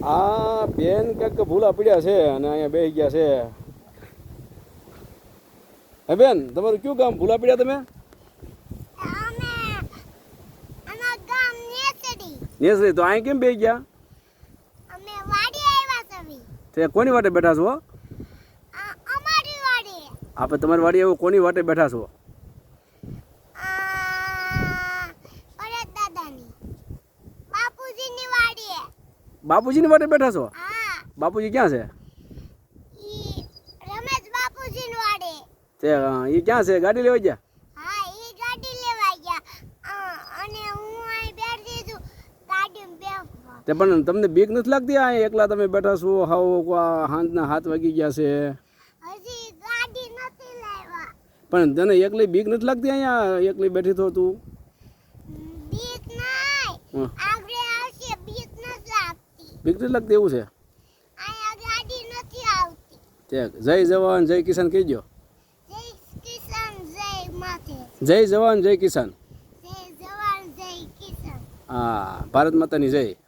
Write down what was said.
આ બેન કંઈક ભૂલા પડ્યા છે અને અહીંયા બેસી ગયા છે. હે બેન, તમારું કયું ગામ? ભૂલા પડ્યા તમે? નેસરી. તો અહીં કેમ બેસી ગયા? તે કોની વાટે બેઠા છો? આપણે તમારી વાડી એવું કોની વાટે બેઠા છો? બાપુજીની વાટે બેઠા છો? બાપુજી ક્યાં છે? તે એ ક્યાં છે? ગાડી લેવા ગયા? તે પણ તમને બીક નથી લાગતી? આ એકલા તમે બેઠા છો, હાવ સાંજના 7 વાગી ગયા છે, પણ તને એકલી બીક નથી લાગતી? અહીંયા એકલી બેઠી તો તું? બીક નથી લાગતી એવું છે? જય જવાન જય કિસાન કહેજો. જય જવાન જય કિસાન. હા, ભારત માતાની જય.